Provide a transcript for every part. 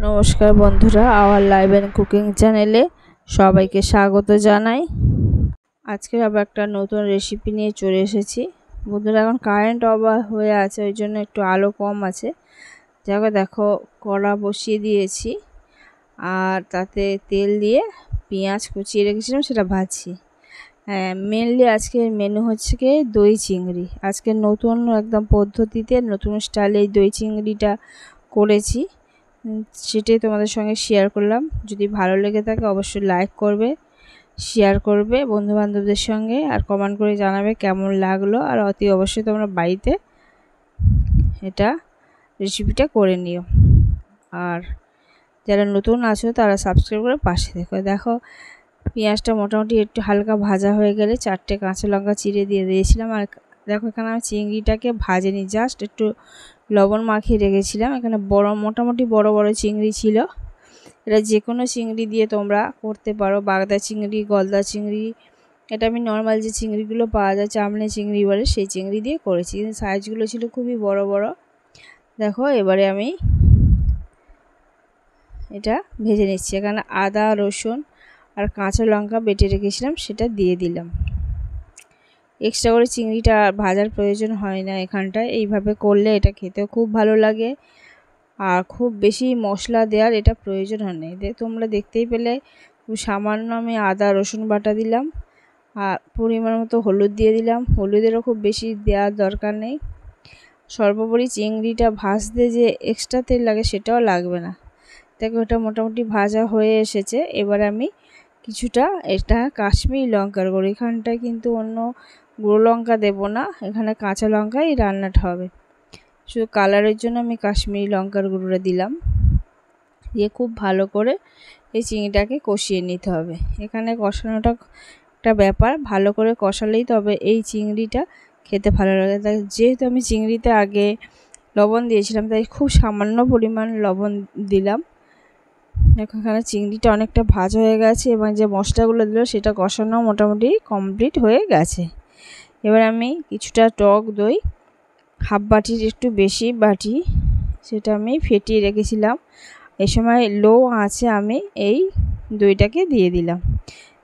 নমস্কার বন্ধুরা, our live and cooking চ্যানেলে সবাইকে স্বাগত জানাই। আজকে আবার একটা নতুন রেসিপি নিয়ে চলে এসেছি। বন্ধুরা, এখন কারেন্ট অফ হয়ে আছে, ওই জন্য একটু আলো কম আছে। যাকে দেখো, কড়া বসিয়ে দিয়েছি আর তাতে তেল দিয়ে পেঁয়াজ কুচিয়ে রেখেছিলাম, সেটা ভাজছি। মেনলি আজকের মেনু হচ্ছে কি দই চিংড়ি। আজকে নতুন একদম পদ্ধতিতে নতুন স্টাইলে এই দই চিংড়িটা করেছি, সেটাই তোমাদের সঙ্গে শেয়ার করলাম। যদি ভালো লেগে থাকে অবশ্যই লাইক করবে, শেয়ার করবে বন্ধুবান্ধবদের সঙ্গে, আর কমেন্ট করে জানাবে কেমন লাগলো। আর অতি অবশ্যই তোমরা বাড়িতে এটা রেসিপিটা করে নিও। আর যারা নতুন আছো তারা সাবস্ক্রাইব করে পাশে দেখো পেঁয়াজটা মোটামুটি একটু হালকা ভাজা হয়ে গেলে 4টে কাঁচা লঙ্কা চিড়ে দিয়ে দিয়েছিলাম। আর দেখো, এখানে আমি চিংড়িটাকে ভাজেনি, জাস্ট একটু লবণ মাখিয়ে রেখেছিলাম। এখানে মোটামুটি বড় বড় চিংড়ি ছিল। এটা যে কোনো চিংড়ি দিয়ে তোমরা করতে পারো, বাগদা চিংড়ি, গলদা চিংড়ি। এটা আমি নর্মাল যে চিংড়িগুলো পাওয়া যায়, চামড়ে চিংড়ি বলে, সেই চিংড়ি দিয়ে করেছি, কিন্তু সাইজগুলো ছিল খুবই বড় বড়। দেখো, এবারে আমি এটা ভেজে নিচ্ছি। এখানে আদা, রসুন আর কাঁচা লঙ্কা বেটে রেখেছিলাম, সেটা দিয়ে দিলাম। এক্সট্রা করে চিংড়িটা ভাজার প্রয়োজন হয় না এখানটায়। এইভাবে করলে এটা খেতেও খুব ভালো লাগে, আর খুব বেশি মশলা দেওয়ার এটা প্রয়োজন হয় না। তোমরা দেখতেই পেলে খুব সামান্য আমি আদা রসুন বাটা দিলাম, আর পরিমাণ মতো হলুদ দিয়ে দিলাম। হলুদেরও খুব বেশি দেওয়ার দরকার নেই। সর্বোপরি চিংড়িটা ভাজতে যে এক্সট্রা তেল লাগে সেটাও লাগবে না। দেখো, এটা মোটামুটি ভাজা হয়ে এসেছে। এবার আমি কিছুটা এটা কাশ্মীরি লঙ্কার গুঁড়ো, এখানটায় কিন্তু অন্য গুঁড়ো লঙ্কা দেবো না, এখানে কাঁচা লঙ্কাই রান্নাটা হবে। শুধু কালারের জন্য আমি কাশ্মীরি লঙ্কার গুঁড়োটা দিলাম। দিয়ে খুব ভালো করে এই চিংড়িটাকে কষিয়ে নিতে হবে। এখানে কষানোটা একটা ব্যাপার, ভালো করে কষালেই তবে এই চিংড়িটা খেতে ভালো লাগে। তাই যেহেতু আমি চিংড়িতে আগে লবণ দিয়েছিলাম, তাই খুব সামান্য পরিমাণ লবণ দিলাম। দেখো, এখানে চিংড়িটা অনেকটা ভাজা হয়ে গেছে এবং যে মশলাগুলো দিল সেটা কষানো মোটামুটি কমপ্লিট হয়ে গেছে। এবার আমি কিছুটা টক দই, হাফ বাটির একটু বেশি বাটি, সেটা আমি ফেটিয়ে রেখেছিলাম। এই সময় লো আঁচে আমি এই দইটাকে দিয়ে দিলাম,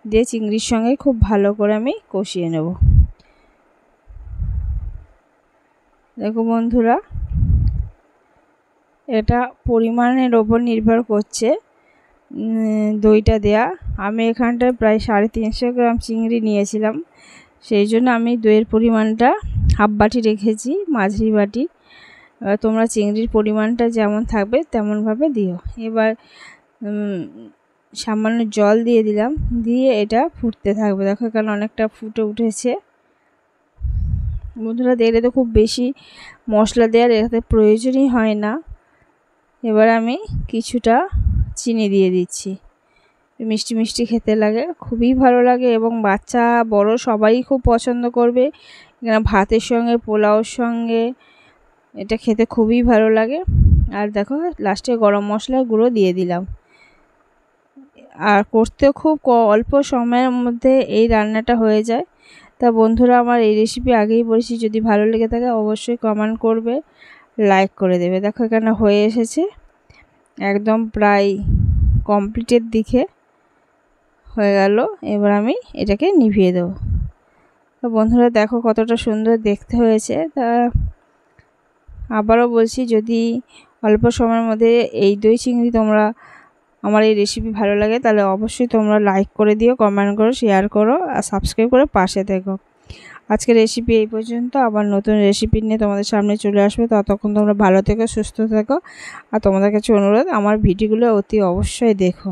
দিয়ে চিংড়ির সঙ্গে খুব ভালো করে আমি কষিয়ে নেব। দেখো বন্ধুরা, এটা পরিমাণের ওপর নির্ভর করছে দইটা দেয়া। আমি এখানটায় প্রায় 350 গ্রাম চিংড়ি নিয়েছিলাম, সেই জন্য আমি দইয়ের পরিমাণটা হাফ বাটি রেখেছি, মাঝারি বাটি। তোমরা চিংড়ির পরিমাণটা যেমন থাকবে তেমনভাবে দিও। এবার সামান্য জল দিয়ে দিলাম, দিয়ে এটা ফুটতে থাকবে। দেখো, এখানে অনেকটা ফুটে উঠেছে। বন্ধুরা, দেখলে তো খুব বেশি মশলা দেওয়ার এতে প্রয়োজনই হয় না। এবার আমি কিছুটা চিনি দিয়ে দিচ্ছি। মিষ্টি মিষ্টি খেতে লাগে, খুবই ভালো লাগে, এবং বাচ্চা বড় সবাই খুব পছন্দ করবে। এখানে ভাতের সঙ্গে, পোলাওর সঙ্গে এটা খেতে খুবই ভালো লাগে। আর দেখো, লাস্টে গরম মশলার গুঁড়ো দিয়ে দিলাম। আর করতেও খুব অল্প সময়ের মধ্যে এই রান্নাটা হয়ে যায়। তা বন্ধুরা, আমার এই রেসিপি আগেই বলেছি, যদি ভালো লেগে থাকে অবশ্যই কমেন্ট করবে, লাইক করে দেবে। দেখো, এখানে হয়ে এসেছে, একদম প্রায় কমপ্লিটের দিকে হয়ে গেল। এবার আমি এটাকে নিভিয়ে দেবো। তো বন্ধুরা, দেখো কতটা সুন্দর দেখতে হয়েছে। তা আবারও বলছি, যদি অল্প সময়ের মধ্যে এই দই চিংড়ি তোমরা আমার এই রেসিপি ভালো লাগে, তাহলে অবশ্যই তোমরা লাইক করে দিও, কমেন্ট করো, শেয়ার করো, আর সাবস্ক্রাইব করে পাশে থেকো। আজকের রেসিপি এই পর্যন্ত। আবার নতুন রেসিপি নিয়ে তোমাদের সামনে চলে আসবে। ততক্ষণ তোমরা ভালো থেকো, সুস্থ থেকো। আর তোমাদের কাছে অনুরোধ, আমার ভিডিওগুলো অতি অবশ্যই দেখো।